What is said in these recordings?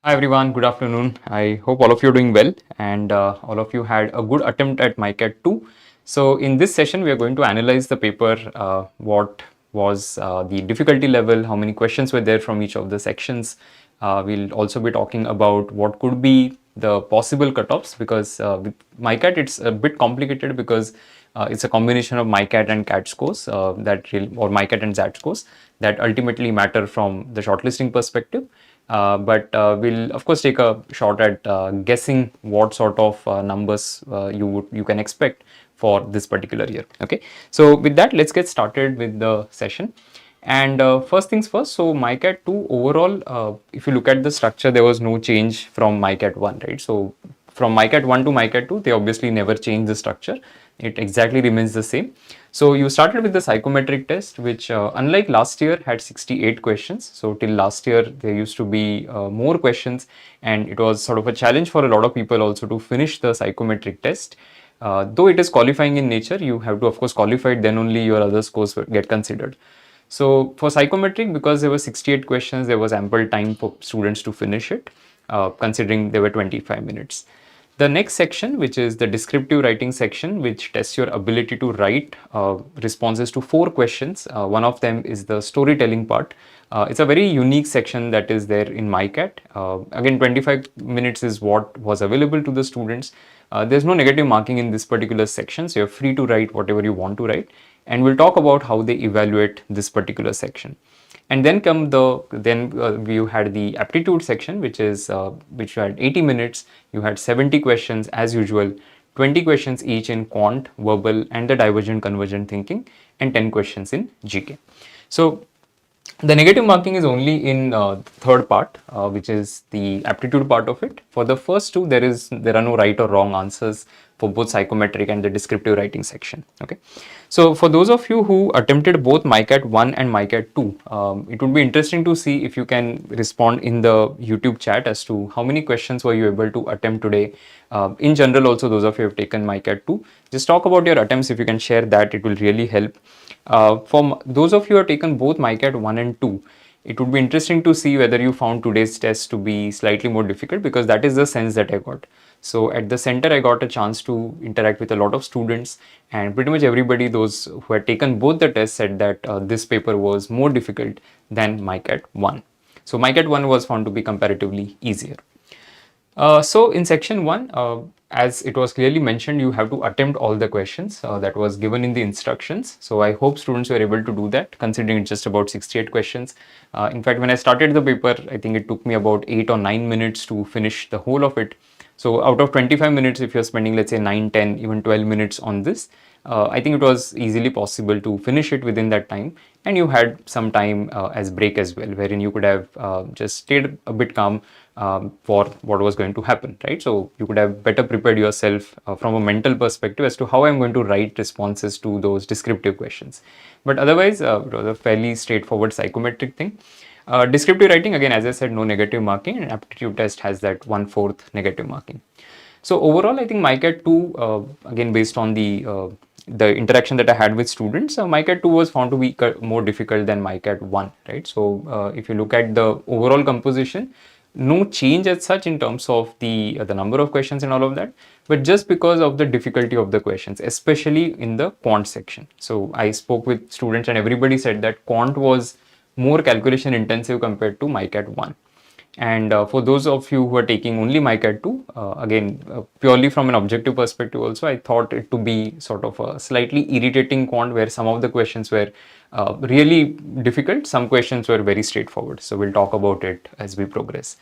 Hi everyone, good afternoon. I hope all of you are doing well and all of you had a good attempt at MICAT 2. So in this session, we are going to analyze the paper, what was the difficulty level, how many questions were there from each of the sections. We'll also be talking about what could be the possible cutoffs because with MICAT it's a bit complicated because it's a combination of MICAT and CAT scores or MICAT and ZAT scores that ultimately matter from the shortlisting perspective. But we'll of course take a shot at guessing what sort of numbers you can expect for this particular year. Okay, so with that, let's get started with the session. And first things first, so MICAT 2 overall, if you look at the structure, there was no change from MICAT 1, right? So from MICAT 1 to MICAT 2, they obviously never changed the structure. It exactly remains the same. So you started with the psychometric test, which unlike last year had 68 questions. So till last year, there used to be more questions, and it was sort of a challenge for a lot of people also to finish the psychometric test. Though it is qualifying in nature, you have to of course qualify it, then only your other scores get considered. So for psychometric, because there were 68 questions, there was ample time for students to finish it, considering there were 25 minutes. The next section, which is the descriptive writing section, which tests your ability to write responses to 4 questions. One of them is the storytelling part. It's a very unique section that is there in MICAT. Again, 25 minutes is what was available to the students. There's no negative marking in this particular section, so you're free to write whatever you want to write. And we'll talk about how they evaluate this particular section. And then you had the aptitude section, which you had 80 minutes. You had 70 questions as usual, 20 questions each in quant, verbal, and the divergent convergent thinking, and 10 questions in GK. So the negative marking is only in the third part, which is the aptitude part of it. For the first two, there are no right or wrong answers for both psychometric and the descriptive writing section. Okay, so for those of you who attempted both MICAT 1 and MICAT 2, it would be interesting to see if you can respond in the YouTube chat as to how many questions were you able to attempt today. In general, also those of you who have taken MICAT 2, just talk about your attempts. If you can share that, it will really help. For those of you who have taken both MICAT 1 and 2, it would be interesting to see whether you found today's test to be slightly more difficult, because that is the sense that I got. So at the center, I got a chance to interact with a lot of students, and pretty much everybody, those who had taken both the tests, said that this paper was more difficult than MICAT 1. So MICAT 1 was found to be comparatively easier. So in section 1, as it was clearly mentioned, you have to attempt all the questions that was given in the instructions. So I hope students were able to do that, considering it's just about 68 questions. In fact, when I started the paper, I think it took me about 8 or 9 minutes to finish the whole of it. So out of 25 minutes, if you're spending, let's say 9, 10, even 12 minutes on this, I think it was easily possible to finish it within that time. And you had some time as break as well, wherein you could have just stayed a bit calm for what was going to happen, right? So you could have better prepared yourself from a mental perspective as to how I'm going to write responses to those descriptive questions. But otherwise, it was a fairly straightforward psychometric thing. Descriptive writing, again, as I said, no negative marking, and aptitude test has that 1/4 negative marking. So overall, I think MICAT 2, again, based on the interaction that I had with students, MICAT 2 was found to be more difficult than MICAT 1, right? So if you look at the overall composition, no change as such in terms of the number of questions and all of that, but just because of the difficulty of the questions, especially in the quant section. So I spoke with students and everybody said that quant was more calculation intensive compared to MICAT 1. And for those of you who are taking only MICAT 2, again, purely from an objective perspective also, I thought it to be sort of a slightly irritating quant where some of the questions were really difficult, some questions were very straightforward. So we'll talk about it as we progress.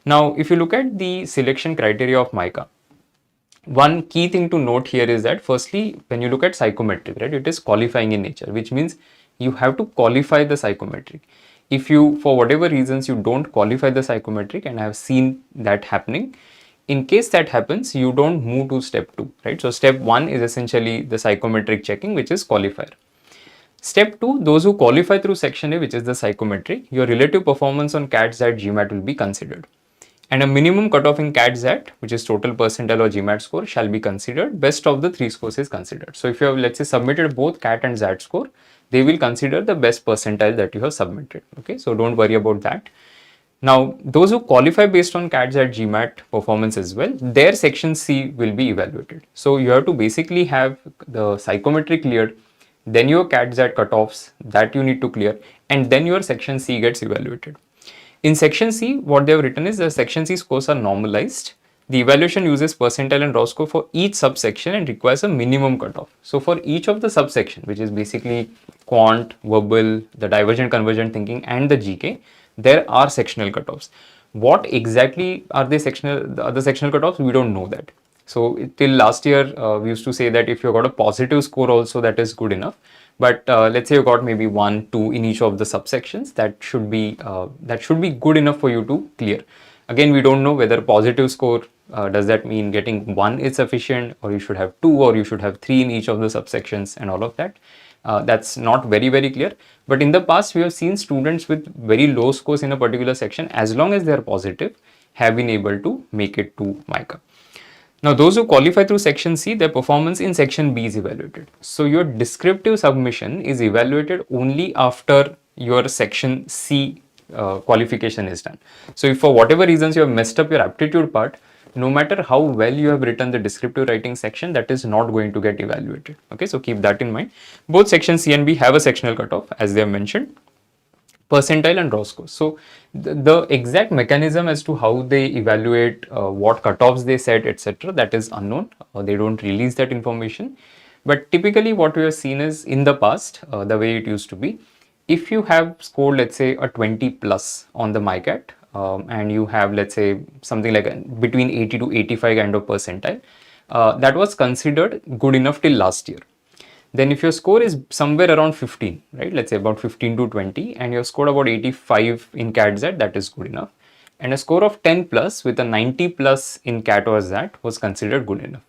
Now, if you look at the selection criteria of MICA, one key thing to note here is that firstly, when you look at psychometric, right, it is qualifying in nature, which means you have to qualify the psychometric. If you, for whatever reasons, you don't qualify the psychometric, and I have seen that happening, in case that happens, you don't move to step 2, right? So step 1 is essentially the psychometric checking, which is qualifier. Step 2, those who qualify through section A, which is the psychometric, your relative performance on CAT, ZAT, GMAT will be considered. And a minimum cutoff in CAT, ZAT, which is total percentile or GMAT score, shall be considered. Best of the 3 scores is considered. So if you have, let's say, submitted both CAT and ZAT score, they will consider the best percentile that you have submitted. Okay, so don't worry about that. Now, those who qualify based on CATs at GMAT performance as well, their section C will be evaluated. So you have to basically have the psychometric cleared, then your CATs at cutoffs that you need to clear, and then your section C gets evaluated. In section C, what they have written is the section C scores are normalized. The evaluation uses percentile and raw score for each subsection and requires a minimum cutoff. So for each of the subsection, which is basically quant, verbal, the divergent convergent thinking, and the GK, there are sectional cutoffs. What exactly are they the other sectional cutoffs? We don't know that. So till last year, we used to say that if you got a positive score also, that is good enough. But let's say you got maybe 1, 2 in each of the subsections, that should be good enough for you to clear. Again, we don't know whether positive score, does that mean getting 1 is sufficient, or you should have 2, or you should have 3 in each of the subsections and all of that. That's not very clear. But in the past, we have seen students with very low scores in a particular section, as long as they are positive, have been able to make it to MICA. Now, those who qualify through section C, their performance in section B is evaluated. So your descriptive submission is evaluated only after your section C qualification is done. So if for whatever reasons you have messed up your aptitude part, no matter how well you have written the descriptive writing section, that is not going to get evaluated. Okay, so keep that in mind. Both section C and B have a sectional cutoff, as they have mentioned, percentile and raw scores. So the exact mechanism as to how they evaluate, what cutoffs they set, etc., that is unknown. They don't release that information. But typically what we have seen is in the past, the way it used to be, if you have scored, let's say, a 20 plus on the MICAT, and you have, let's say, something like between 80 to 85 kind of percentile, that was considered good enough till last year. Then if your score is somewhere around 15, right, let's say about 15 to 20, and you have scored about 85 in CAT Z, that is good enough. And a score of 10 plus with a 90 plus in CAT or ZAT was considered good enough.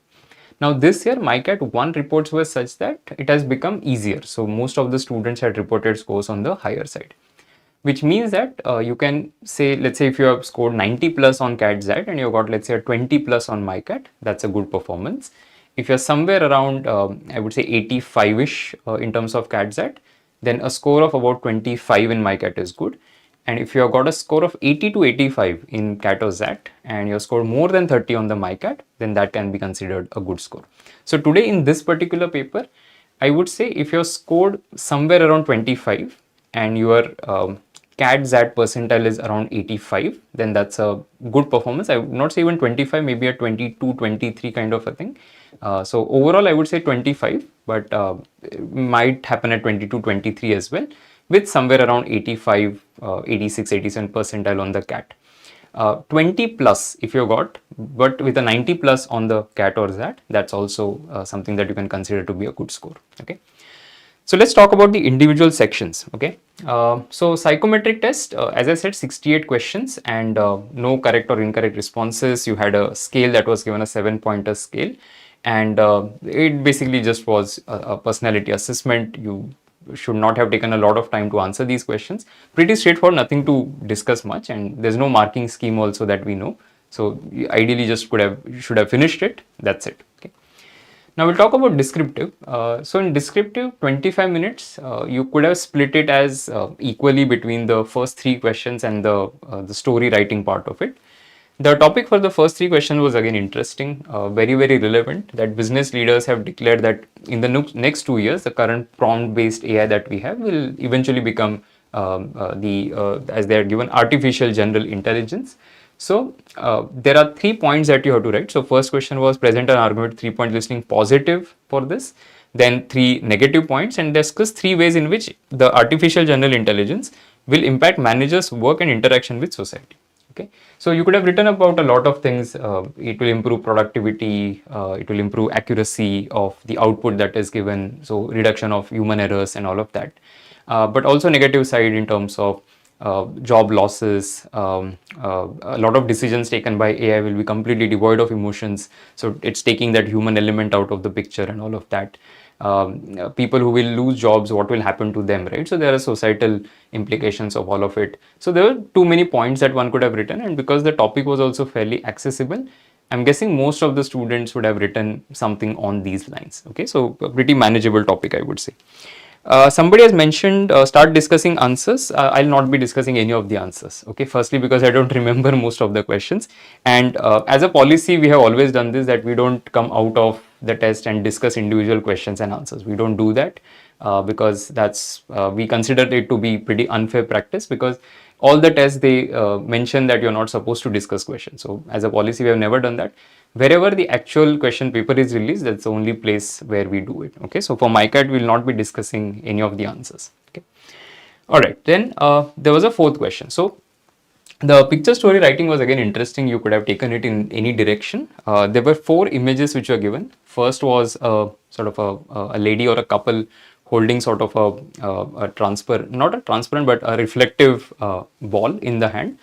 Now this year, MICAT 1 reports were such that it has become easier. So most of the students had reported scores on the higher side, which means that you can say, let's say if you have scored 90 plus on CAT Z and you got, let's say, a 20 plus on MICAT, that's a good performance. If you're somewhere around, I would say 85-ish in terms of CAT Z, then a score of about 25 in MICAT is good. And if you have got a score of 80 to 85 in CAT or ZAT and you score more than 30 on the MICAT, then that can be considered a good score. So today in this particular paper, I would say if you have scored somewhere around 25 and your CAT ZAT percentile is around 85, then that's a good performance. I would not say even 25, maybe a 22, 23 kind of a thing. So overall, I would say 25, but it might happen at 22, 23 as well, with somewhere around 85, 86, 87 percentile on the CAT. 20 plus if you got, but with a 90 plus on the CAT or ZAT, that's also something that you can consider to be a good score. Okay. So let's talk about the individual sections. Okay. So psychometric test, as I said, 68 questions and no correct or incorrect responses. You had a scale that was given, a 7-pointer scale, and it basically just was a personality assessment. You should not have taken a lot of time to answer these questions. Pretty straightforward, nothing to discuss much, and there's no marking scheme also that we know. So ideally just should have finished it. That's it. Okay. Now we'll talk about descriptive. So in descriptive, 25 minutes, you could have split it as equally between the first 3 questions and the story writing part of it. The topic for the first 3 questions was again interesting, very relevant, that business leaders have declared that in the next 2 years, the current prompt-based AI that we have will eventually become as they are given, artificial general intelligence. So there are 3 points that you have to write. So first question was present an argument 3-point listing positive for this, then 3 negative points, and discuss 3 ways in which the artificial general intelligence will impact managers' work and interaction with society. Okay, so you could have written about a lot of things. It will improve productivity, it will improve accuracy of the output that is given, so reduction of human errors and all of that. But also negative side in terms of job losses, a lot of decisions taken by AI will be completely devoid of emotions. So it's taking that human element out of the picture and all of that. People who will lose jobs, what will happen to them, right? So there are societal implications of all of it. So there were too many points that one could have written, and because the topic was also fairly accessible, I'm guessing most of the students would have written something on these lines. Okay, so a pretty manageable topic, I would say. Somebody has mentioned start discussing answers. I'll not be discussing any of the answers. Okay, firstly because I don't remember most of the questions, and as a policy we have always done this, that we don't come out of the test and discuss individual questions and answers. We don't do that because that's we consider it to be pretty unfair practice, because all the tests they mention that you're not supposed to discuss questions. So as a policy we have never done that. Wherever the actual question paper is released, that's the only place where we do it. Okay, so for MICAT we will not be discussing any of the answers. Okay, all right, then there was a fourth question. So the picture story writing was again interesting. You could have taken it in any direction. There were 4 images which were given. First was sort of a lady or a couple holding sort of a not a transparent but a reflective ball in the hand.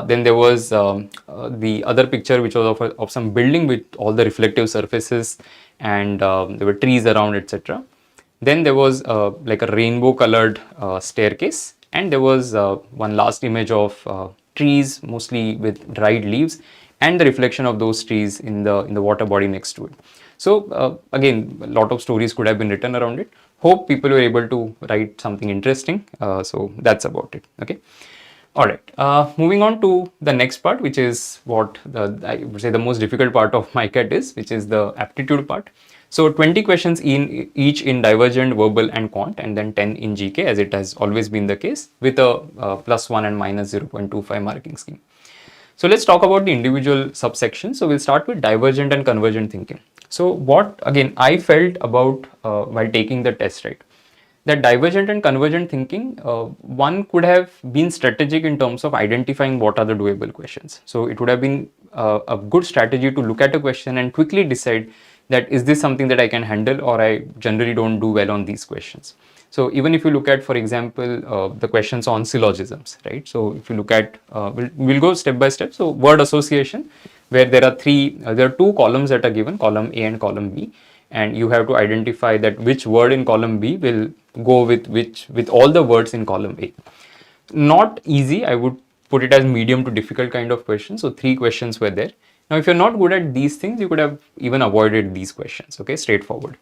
Then there was the other picture which was of some building with all the reflective surfaces, and there were trees around, etc. Then there was like a rainbow colored staircase, and there was one last image of trees mostly with dried leaves, and the reflection of those trees in the water body next to it. So again, a lot of stories could have been written around it. Hope people were able to write something interesting. So that's about it. Okay. All right, moving on to the next part, which is what I would say the most difficult part of MICAT is, which is the aptitude part. So 20 questions in each in divergent, verbal and quant, and then 10 in GK, as it has always been the case, with a +1 and -0.25 marking scheme. So let's talk about the individual subsections. So we'll start with divergent and convergent thinking. So what again I felt about while taking the test, right? That divergent and convergent thinking, one could have been strategic in terms of identifying what are the doable questions. So it would have been a good strategy to look at a question and quickly decide that is this something that I can handle, or I generally don't do well on these questions. So even if you look at, for example, the questions on syllogisms, right? So if you look at, we'll go step by step. So word association, where there are there are 2 columns that are given, column A and column B, and you have to identify that which word in column B will go with all the words in column A. Not easy, I would put it as medium to difficult kind of question. So 3 questions were there. Now if you're not good at these things, you could have even avoided these questions. Okay, straightforward.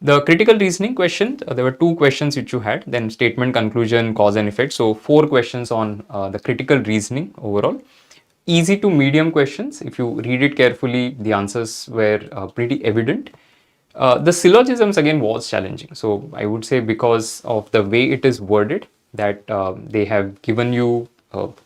The critical reasoning question, there were 2 questions which you had, then statement, conclusion, cause and effect. So 4 questions on the critical reasoning overall. Easy to medium questions. If you read it carefully, the answers were pretty evident. The syllogisms again was challenging. So I would say because of the way it is worded, that they have given you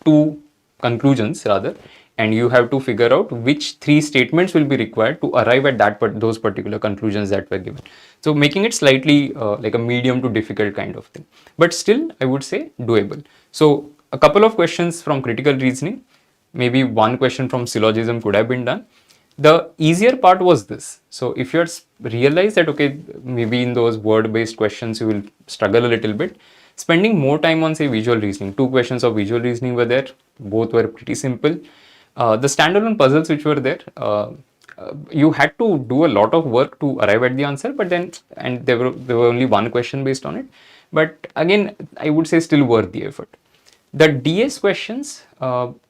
2 conclusions rather, and you have to figure out which 3 statements will be required to arrive at those particular conclusions that were given. So making it slightly like a medium to difficult kind of thing, but still I would say doable. So a couple of questions from critical reasoning, maybe 1 question from syllogism could have been done. The easier part was this. So if you realize that, okay, maybe in those word-based questions you will struggle a little bit, spending more time on say visual reasoning. 2 questions of visual reasoning were there. Both were pretty simple. The standalone puzzles which were there, you had to do a lot of work to arrive at the answer, but then, and there were only 1 question based on it. But again, I would say still worth the effort. The DS questions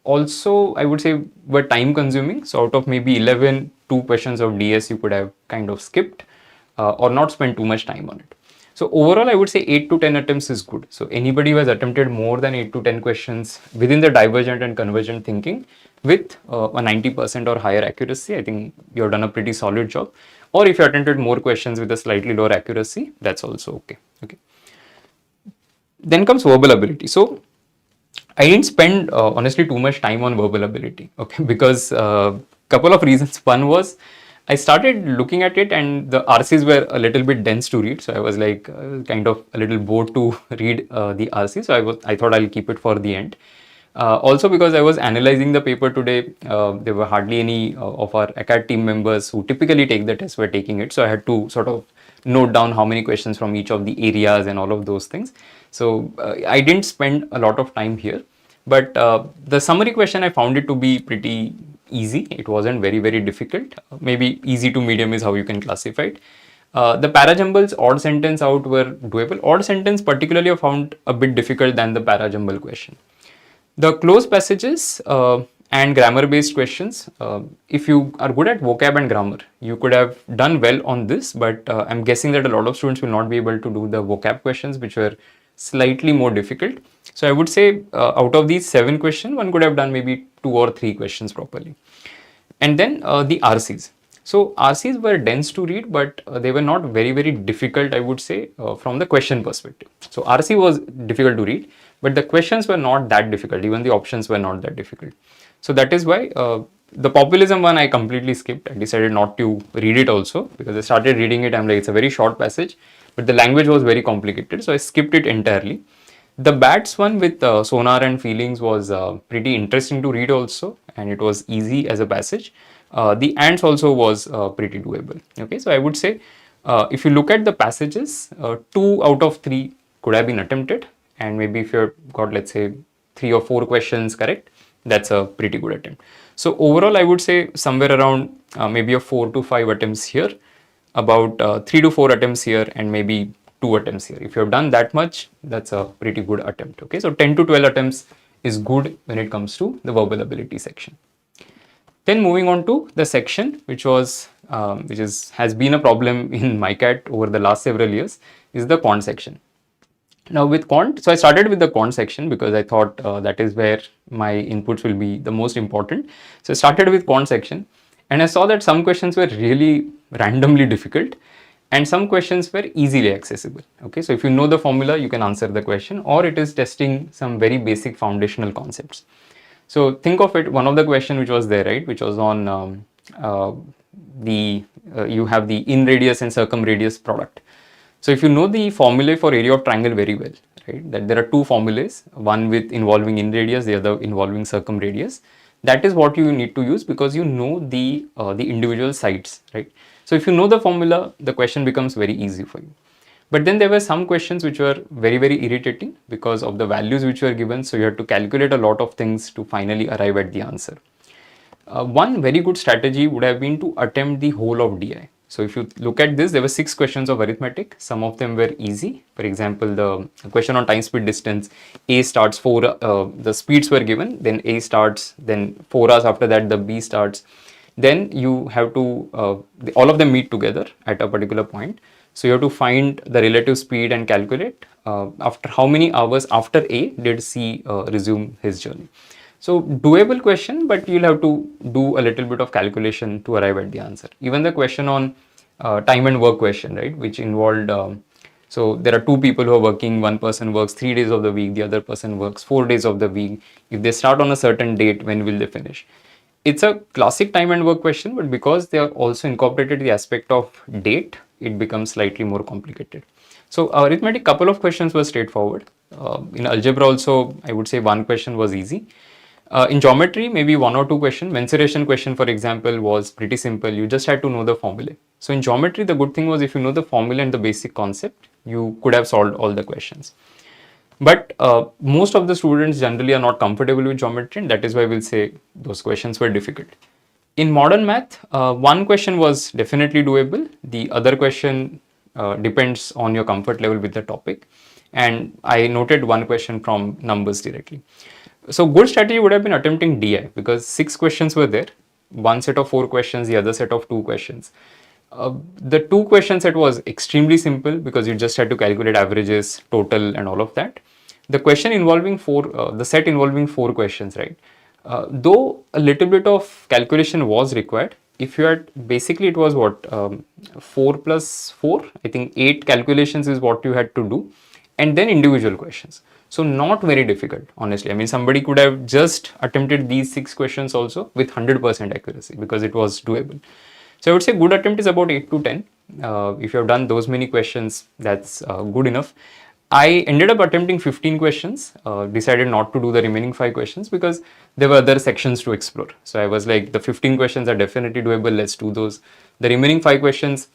also I would say were time consuming. So out of maybe 2 questions of DS you could have kind of skipped or not spent too much time on it. So overall I would say 8 to 10 attempts is good. So anybody who has attempted more than 8 to 10 questions within the divergent and convergent thinking with a 90% or higher accuracy, I think you've done a pretty solid job. Or if you attempted more questions with a slightly lower accuracy, that's also okay. Okay. Then comes verbal ability. So I didn't spend honestly too much time on verbal ability, okay, because couple of reasons. One was I started looking at it and the RCs were a little bit dense to read, so I was like kind of a little bored to read the RC, so I thought I'll keep it for the end. Also because I was analyzing the paper today, there were hardly any of our ACAT team members who typically take the test were taking it, so I had to sort of note down how many questions from each of the areas and all of those things. So I didn't spend a lot of time here, but the summary question I found it to be pretty easy. It wasn't very difficult. Maybe easy to medium is how you can classify it. The parajumbles odd sentence out were doable. Odd sentence particularly I found a bit difficult than the parajumble question. The close passages, and grammar based questions. If you are good at vocab and grammar, you could have done well on this, but I'm guessing that a lot of students will not be able to do the vocab questions, which were slightly more difficult. So I would say out of these 7 questions, one could have done maybe 2 or 3 questions properly. And then the RCs. So RCs were dense to read, but they were not very difficult, I would say, from the question perspective. So RC was difficult to read, but the questions were not that difficult. Even the options were not that difficult. So that is why the populism one I completely skipped. I decided not to read it also, because I started reading it. I'm like, it's a very short passage, but the language was very complicated. So I skipped it entirely. The bats one with sonar and feelings was pretty interesting to read also, and it was easy as a passage. The ants also was pretty doable. Okay, so I would say if you look at the passages, 2 out of 3 could have been attempted, and maybe if you've got, let's say, 3 or 4 questions correct, that's a pretty good attempt. So overall, I would say somewhere around maybe a 4 to 5 attempts here, about 3 to 4 attempts here, and maybe 2 attempts here. If you have done that much, that's a pretty good attempt. Okay, so 10 to 12 attempts is good when it comes to the verbal ability section. Then moving on to the section which has been a problem in MICAT over the last several years, is the quant section. Now with quant, so I started with the quant section because I thought that is where my inputs will be the most important. So I started with quant section, and I saw that some questions were really randomly difficult and some questions were easily accessible. Okay, so if you know the formula, you can answer the question, or it is testing some very basic foundational concepts. So think of it, one of the question which was there, right, which was on you have the in radius and circumradius product. So if you know the formulae for area of triangle very well, right, that there are 2 formulas, one with involving in radius, the other involving circumradius. That is what you need to use because you know the individual sides, right? So if you know the formula, the question becomes very easy for you. But then there were some questions which were very irritating because of the values which were given. So you had to calculate a lot of things to finally arrive at the answer. One very good strategy would have been to attempt the whole of DI. So if you look at this, there were 6 questions of arithmetic. Some of them were easy. For example, the question on time, speed, distance, A starts the speeds were given, then A starts, then 4 hours after that the B starts. Then you have to, all of them meet together at a particular point. So you have to find the relative speed and calculate after how many hours after A did C resume his journey. So doable question, but you'll have to do a little bit of calculation to arrive at the answer. Even the question on time and work question, right, which involved, so there are 2 people who are working, one person works 3 days of the week, the other person works 4 days of the week. If they start on a certain date, when will they finish? It's a classic time and work question, but because they are also incorporated the aspect of date, it becomes slightly more complicated. So arithmetic, couple of questions were straightforward. In algebra also, I would say 1 question was easy. In geometry, maybe 1 or 2 questions. Mensuration question, for example, was pretty simple. You just had to know the formula. So in geometry, the good thing was if you know the formula and the basic concept, you could have solved all the questions. But most of the students generally are not comfortable with geometry, and that is why we'll say those questions were difficult. In modern math, 1 question was definitely doable. The other question depends on your comfort level with the topic. And I noted 1 question from numbers directly. So good strategy would have been attempting DI because 6 questions were there. 1 set of 4 questions, the other set of 2 questions. The 2 question set was extremely simple because you just had to calculate averages, total, and all of that. The question involving the set involving 4 questions, right? Though a little bit of calculation was required, if you had, basically it was what, 4 plus 4, I think 8 calculations is what you had to do, and then individual questions. So not very difficult, honestly. I mean, somebody could have just attempted these 6 questions also with 100% accuracy because it was doable. So I would say good attempt is about 8 to 10. If you have done those many questions, that's good enough. I ended up attempting 15 questions, decided not to do the remaining 5 questions because there were other sections to explore. So I was like, the 15 questions are definitely doable, let's do those. The remaining 5 questions,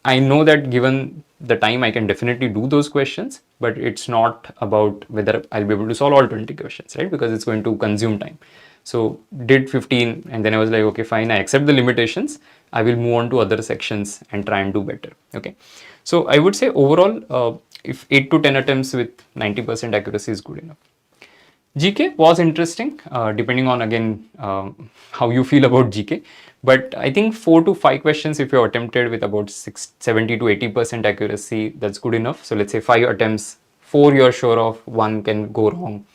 I know that given the time I can definitely do those questions, but it's not about whether I'll be able to solve all 20 questions, right? Because it's going to consume time. So did 15 and then I was like, okay, fine, I accept the limitations. I will move on to other sections and try and do better. Okay. So I would say overall, if 8 to 10 attempts with 90% accuracy is good enough. GK was interesting, depending on again how you feel about GK. But I think 4 to 5 questions, if you attempted with about 70 to 80% accuracy, that's good enough. So let's say 5 attempts, 4 you're sure of, 1 can go wrong.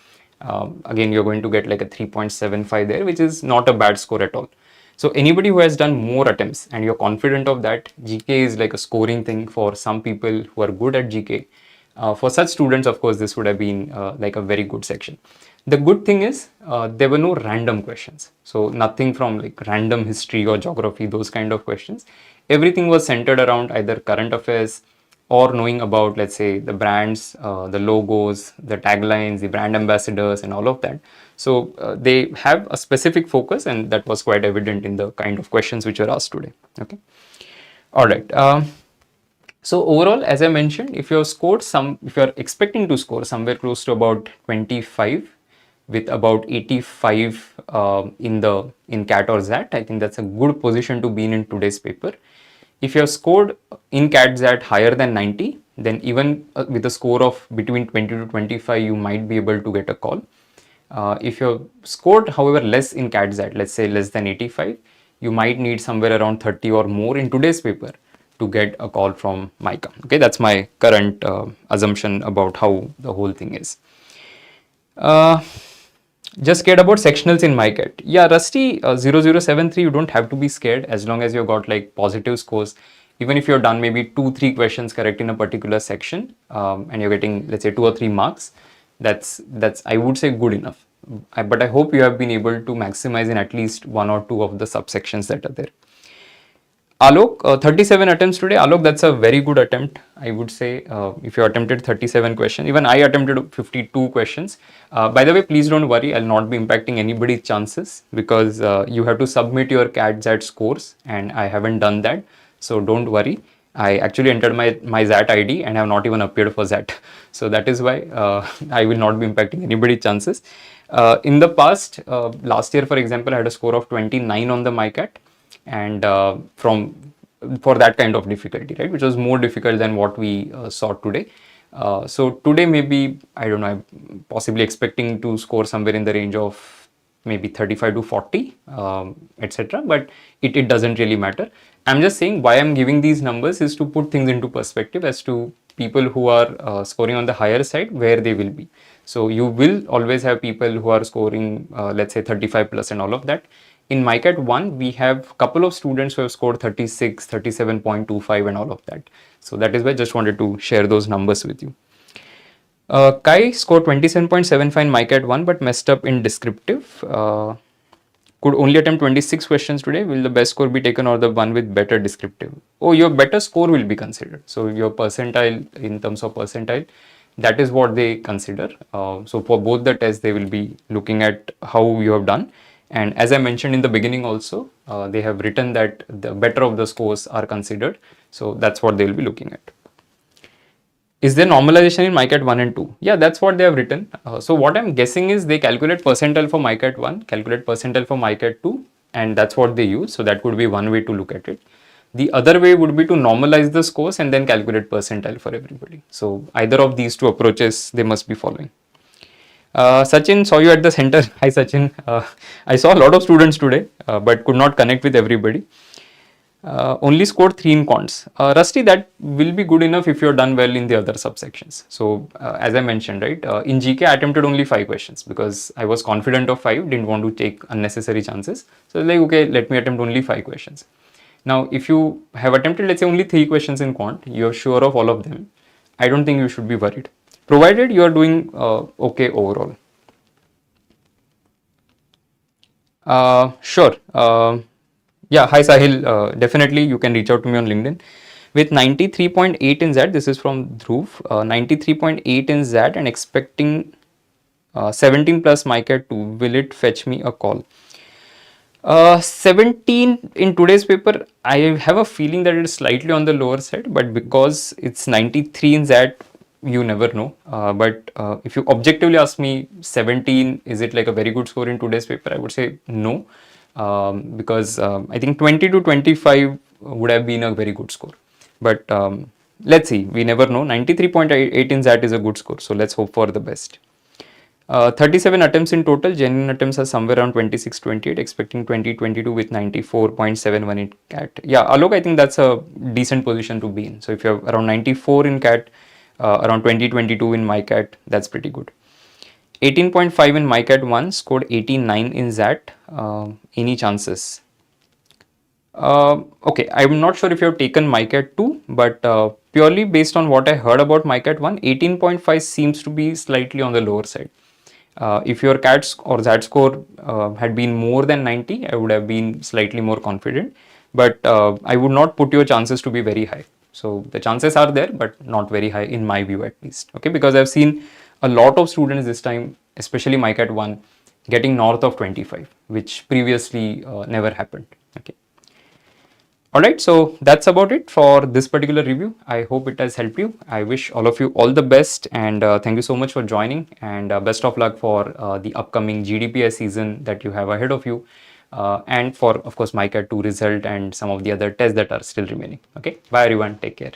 Again, you're going to get like a 3.75 there, which is not a bad score at all. So anybody who has done more attempts and you're confident of that, GK is like a scoring thing for some people who are good at GK. For such students, of course, this would have been like a very good section. The good thing is there were no random questions. So nothing from like random history or geography, those kind of questions. Everything was centered around either current affairs or knowing about, let's say, the brands, the logos, the taglines, the brand ambassadors, and all of that. So they have a specific focus, and that was quite evident in the kind of questions which were asked today. Okay. All right. So overall, as I mentioned, if you're expecting to score somewhere close to about 25 with about 85 in CAT or ZAT, I think that's a good position to be in today's paper. If you have scored in CAT ZAT higher than 90, then even with a score of between 20 to 25, you might be able to get a call. If you have scored, however, less in CAT ZAT, let's say less than 85, you might need somewhere around 30 or more in today's paper to get a call from MICA. Okay, that's my current assumption about how the whole thing is. Just scared about sectionals in MICAT. Yeah, Rusty 0073, you don't have to be scared as long as you've got like positive scores. Even if you've done maybe 2-3 questions correct in a particular section and you're getting, let's say, 2 or 3 marks, that's I would say good enough. But I hope you have been able to maximize in at least 1 or 2 of the subsections that are there. Alok, 37 attempts today. Alok, that's a very good attempt. I would say if you attempted 37 questions, even I attempted 52 questions. By the way, please don't worry. I'll not be impacting anybody's chances because you have to submit your CAT ZAT scores and I haven't done that. So don't worry. I actually entered my ZAT ID and have not even appeared for ZAT. So that is why I will not be impacting anybody's chances. In the past, last year, for example, I had a score of 29 on the MICAT. And for that kind of difficulty, right, which was more difficult than what we saw today. So today maybe, I don't know, I'm possibly expecting to score somewhere in the range of maybe 35 to 40, etc. But it doesn't really matter. I'm just saying why I'm giving these numbers is to put things into perspective as to people who are scoring on the higher side, where they will be. So you will always have people who are scoring, let's say 35 plus and all of that. In MICAT 1, we have a couple of students who have scored 36, 37.25 and all of that. So that is why I just wanted to share those numbers with you. Kai scored 27.75 in MICAT 1 but messed up in descriptive. Could only attempt 26 questions today. Will the best score be taken or the one with better descriptive? Oh, your better score will be considered. So your percentile, in terms of percentile, that is what they consider. So for both the tests, they will be looking at how you have done. And as I mentioned in the beginning also, they have written that the better of the scores are considered. So that's what they will be looking at. Is there normalization in MICAT 1 and 2? Yeah, that's what they have written. So what I'm guessing is they calculate percentile for MICAT 1, calculate percentile for MICAT 2, and that's what they use. So that could be one way to look at it. The other way would be to normalize the scores and then calculate percentile for everybody. So either of these two approaches they must be following. Sachin, saw you at the center. Hi Sachin. I saw a lot of students today, but could not connect with everybody. Only scored 3 in quants. Rusty, that will be good enough if you're done well in the other subsections. So as I mentioned, right, in GK I attempted only 5 questions because I was confident of 5, didn't want to take unnecessary chances. So like, okay, let me attempt only 5 questions. Now, if you have attempted, let's say, only 3 questions in quant, you're sure of all of them, I don't think you should be worried, provided you are doing okay overall. Sure. Yeah, hi Sahil, definitely you can reach out to me on LinkedIn. With 93.8 in ZAT, this is from Dhruv, 93.8 in ZAT and expecting 17 plus MICAT 2, will it fetch me a call? 17 in today's paper, I have a feeling that it's slightly on the lower side, but because it's 93 in ZAT, you never know. But if you objectively ask me 17, is it like a very good score in today's paper? I would say no. Because I think 20 to 25 would have been a very good score. But let's see, we never know. 93.8 in ZAT is a good score, so let's hope for the best. 37 attempts in total, genuine attempts are somewhere around 26, 28, expecting 2022 with 94.71 in CAT. Yeah, Alok, I think that's a decent position to be in. So if you have around 94 in CAT, around 2022 in MICAT, that's pretty good. 18.5 in MICAT 1, scored 89 in ZAT. Any chances? Okay, I'm not sure if you have taken MICAT 2, but purely based on what I heard about MICAT 1, 18.5 seems to be slightly on the lower side. If your CAT or ZAT score had been more than 90, I would have been slightly more confident, but I would not put your chances to be very high. So the chances are there, but not very high in my view at least. Okay, because I've seen a lot of students this time, especially MICAT 1, getting north of 25, which previously never happened. Okay. Alright, so that's about it for this particular review. I hope it has helped you. I wish all of you all the best, and thank you so much for joining, and best of luck for the upcoming GDPS season that you have ahead of you, and for, of course, MICAT 2 result and some of the other tests that are still remaining. Okay, bye everyone, take care.